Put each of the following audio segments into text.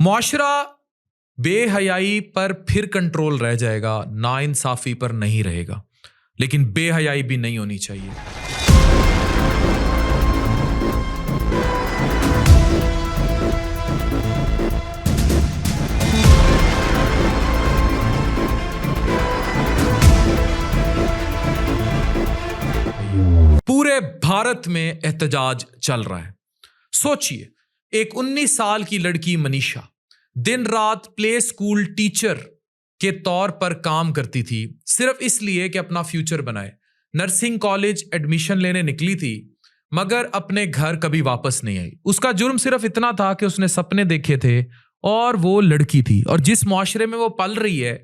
मुआशरा बेहयाई पर फिर कंट्रोल रह जाएगा, नाइंसाफी पर नहीं रहेगा, लेकिन बेहयाई भी नहीं होनी चाहिए। पूरे भारत में एहतजाज चल रहा है। सोचिए, एक 19 साल की लड़की मनीषा दिन रात प्ले स्कूल टीचर के तौर पर काम करती थी, सिर्फ इसलिए कि अपना फ्यूचर बनाए। नर्सिंग कॉलेज एडमिशन लेने निकली थी, मगर अपने घर कभी वापस नहीं आई। उसका जुर्म सिर्फ इतना था कि उसने सपने देखे थे और वो लड़की थी। और जिस मुआशरे में वो पल रही है,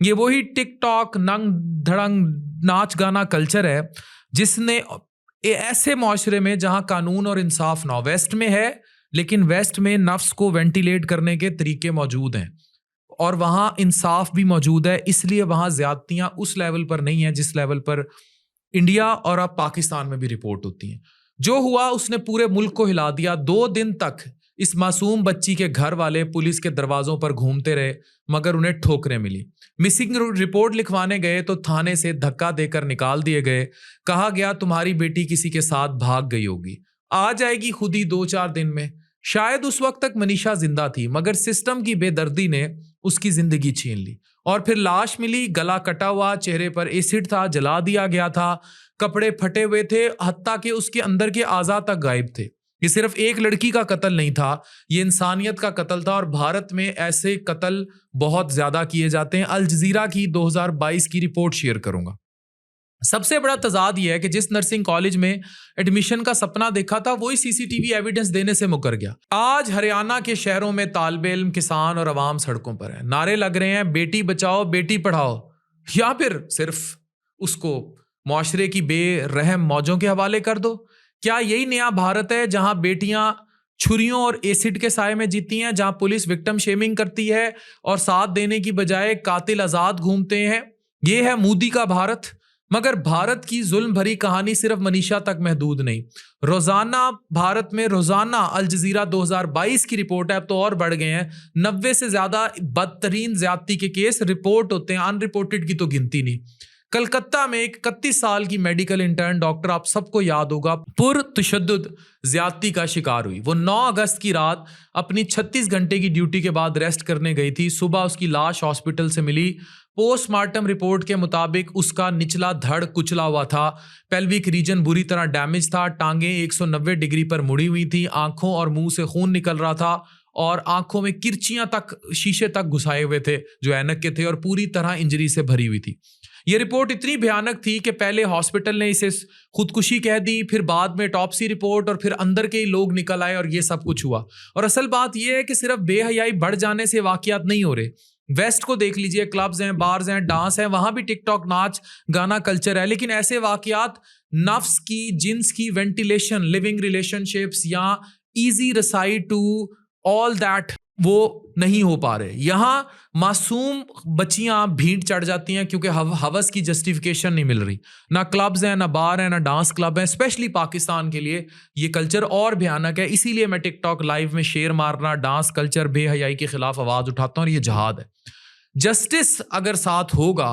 ये वही टिकटॉक नंग धड़ंग नाच गाना कल्चर है, जिसने ऐसे मुआशरे में जहां कानून और इंसाफ ना, वेस्ट में है, लेकिन वेस्ट में नफ्स को वेंटिलेट करने के तरीके मौजूद हैं और वहां इंसाफ भी मौजूद है, इसलिए वहां ज्यादतियां उस लेवल पर नहीं है जिस लेवल पर इंडिया और अब पाकिस्तान में भी रिपोर्ट होती हैं। जो हुआ उसने पूरे मुल्क को हिला दिया। 2 दिन तक इस मासूम बच्ची के घर वाले पुलिस के दरवाजों पर घूमते रहे, मगर उन्हें ठोकरें मिली। मिसिंग रिपोर्ट लिखवाने गए तो थाने से धक्का देकर निकाल दिए गए। कहा गया तुम्हारी बेटी किसी के साथ भाग गई होगी, आ जाएगी खुद ही 2-4 दिन में। शायद उस वक्त तक मनीषा जिंदा थी, मगर सिस्टम की बेदर्दी ने उसकी जिंदगी छीन ली। और फिर लाश मिली, गला कटा हुआ, चेहरे पर एसिड था, जला दिया गया था, कपड़े फटे हुए थे, हत्ता के उसके अंदर के आज़ा तक गायब थे। ये सिर्फ एक लड़की का कत्ल नहीं था, ये इंसानियत का कत्ल था। और भारत में ऐसे कत्ल बहुत ज्यादा किए जाते हैं। अल जजीरा की 2022 की रिपोर्ट शेयर करूंगा। सबसे बड़ा तजाद यह है कि जिस नर्सिंग कॉलेज में एडमिशन का सपना देखा था, वही सीसीटीवी एविडेंस देने से मुकर गया। आज हरियाणा के शहरों में तालिबे इल्म, किसान और अवाम सड़कों पर है। नारे लग रहे हैं, बेटी बचाओ बेटी पढ़ाओ, या फिर सिर्फ उसको मुआशरे की बेरहम मौजों के हवाले कर दो। क्या यही नया भारत है जहां बेटियां छुरियों और एसिड के साए में जीती हैं, जहां पुलिस विक्टिम शेमिंग करती है और साथ देने की बजाय कातिल आजाद घूमते हैं? यह है मोदी का भारत। मगर भारत की जुल्म भरी कहानी सिर्फ मनीषा तक महदूद नहीं। रोजाना भारत में अल जजीरा 2022 की रिपोर्ट है, अब तो और बढ़ गए हैं। 90 से ज्यादा बदतरीन ज्यादती के केस रिपोर्ट होते हैं, अनरिपोर्टेड की तो गिनती नहीं। कलकत्ता में एक 31 साल की मेडिकल इंटर्न डॉक्टर, आप सबको याद होगा, पुरतशद्दुद ज्यादती का शिकार हुई। वो 9 अगस्त की रात अपनी 36 घंटे की ड्यूटी के बाद रेस्ट करने गई थी। सुबह उसकी लाश हॉस्पिटल से मिली। पोस्टमार्टम रिपोर्ट के मुताबिक उसका निचला धड़ कुचला हुआ था, पेल्विक रीजन बुरी तरह डैमेज था, टांगें 190 डिग्री पर मुड़ी हुई थी, आंखों और मुंह से खून निकल रहा था और आंखों में किरचियां तक, शीशे तक घुसाए हुए थे जो ऐनक के थे, और पूरी तरह इंजरी से भरी हुई थी। यह रिपोर्ट इतनी भयानक थी कि पहले हॉस्पिटल ने इसे खुदकुशी कह दी, फिर बाद में ऑटोप्सी रिपोर्ट, और फिर अंदर के ही लोग निकल आए और यह सब कुछ हुआ। और असल बात यह है कि सिर्फ बेहयाई बढ़ जाने से वाकयात नहीं हो रहे। वेस्ट को देख लीजिए, क्लब्स हैं, बार्स हैं, डांस हैं, वहां भी टिकटॉक नाच गाना कल्चर है, लेकिन ऐसे वाकयात नफ्स की, जिन्स की वेंटिलेशन, लिविंग रिलेशनशिप्स या इजी रसाई टू ऑल दैट, वो नहीं हो पा रहे। यहां मासूम बच्चियां भीड़ चढ़ जाती हैं क्योंकि हवस की जस्टिफिकेशन नहीं मिल रही। ना क्लब्स हैं, ना बार हैं, ना डांस क्लब हैं। स्पेशली पाकिस्तान के लिए ये कल्चर और भयानक है। इसीलिए मैं टिकटॉक लाइव में शेर मारना, डांस कल्चर, बेहयाई के खिलाफ आवाज उठाता हूं, और ये जहाद है। जस्टिस अगर साथ होगा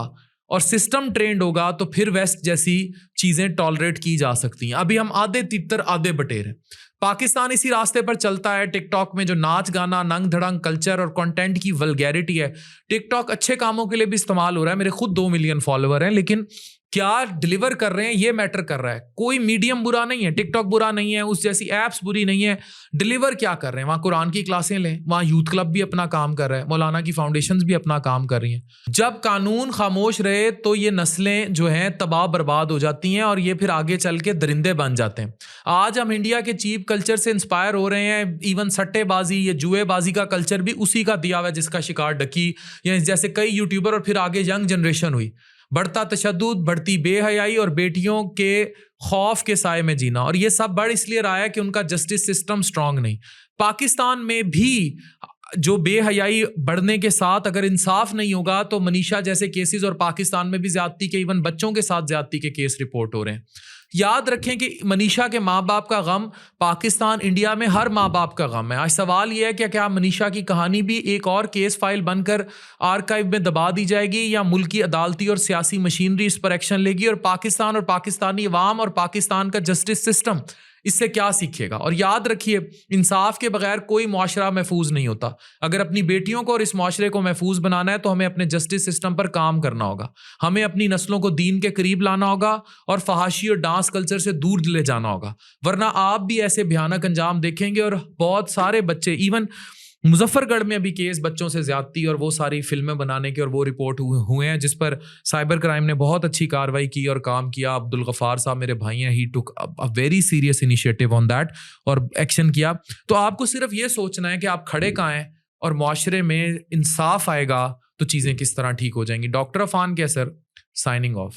और सिस्टम ट्रेंड होगा तो फिर वेस्ट जैसी चीजें टॉलरेट की जा सकती हैं। अभी हम आधे तितर आधे बटेर हैं। पाकिस्तान इसी रास्ते पर चलता है। टिकटॉक में जो नाच गाना, नंग धड़ंग कल्चर और कंटेंट की वल्गैरिटी है, टिकटॉक अच्छे कामों के लिए भी इस्तेमाल हो रहा है। मेरे खुद 2 मिलियन फॉलोअर हैं, लेकिन क्या डिलीवर कर रहे हैं ये मैटर कर रहा है। कोई मीडियम बुरा नहीं है, टिकटॉक बुरा नहीं है, उस जैसी एप्स बुरी नहीं है। डिलीवर क्या कर रहे हैं? वहां कुरान की क्लासें लें, वहां यूथ क्लब भी अपना काम कर रहा है, मौलाना की फाउंडेशंस भी अपना काम कर रही हैं। जब कानून खामोश रहे तो ये नस्लें जो हैं तबाह बर्बाद हो जाती हैं और ये फिर आगे चल के दरिंदे बन जाते हैं। आज हम इंडिया के चीप कल्चर से इंस्पायर हो रहे हैं। इवन सट्टेबाजी, ये जुएबाजी का कल्चर भी उसी का दिया हुआ है जिसका शिकार डकी या जैसे कई यूट्यूबर, और फिर आगे यंग जनरेशन हुई। बढ़ता तशद्दुद, बढ़ती बेहयाई और बेटियों के खौफ के साए में जीना, और ये सब बढ़ इसलिए रहा है कि उनका जस्टिस सिस्टम स्ट्रांग नहीं। पाकिस्तान में भी जो बेहयाई बढ़ने के साथ अगर इंसाफ नहीं होगा तो मनीषा जैसे केसेस, और पाकिस्तान में भी ज्यादती के, इवन बच्चों के साथ ज्यादती के केस रिपोर्ट हो रहे हैं। याद रखें कि मनीषा के माँ बाप का गम पाकिस्तान, इंडिया में हर माँ बाप का गम है। आज सवाल यह है कि क्या मनीषा की कहानी भी एक और केस फाइल बनकर आर्काइव में दबा दी जाएगी, या मुल्की अदालती और सियासी मशीनरी इस पर एक्शन लेगी, और पाकिस्तान और पाकिस्तानी अवाम और पाकिस्तान का जस्टिस सिस्टम इससे क्या सीखेगा। और याद रखिए, इंसाफ के बगैर कोई मुआशरा महफूज नहीं होता। अगर अपनी बेटियों को और इस मुआशरे को महफूज बनाना है तो हमें अपने जस्टिस सिस्टम पर काम करना होगा। हमें अपनी नस्लों को दीन के करीब लाना होगा और फहाशी और डांस कल्चर से दूर ले जाना होगा, वरना आप भी ऐसे भयानक अंजाम देखेंगे। और बहुत सारे बच्चे, इवन मुजफ्फरगढ़ में अभी केस बच्चों से ज्यादती और वो सारी फिल्में बनाने के और वो रिपोर्ट हुए हैं, जिस पर साइबर क्राइम ने बहुत अच्छी कार्रवाई की और काम किया। अब्दुल गफ्फार साहब मेरे भाई हैं, he took a very serious initiative on that और एक्शन किया। तो आपको सिर्फ ये सोचना है कि आप खड़े कहाँ हैं और मुआशरे में इंसाफ आएगा तो चीजें किस तरह ठीक हो जाएंगी। डॉक्टर अफान कैसर, साइनिंग ऑफ।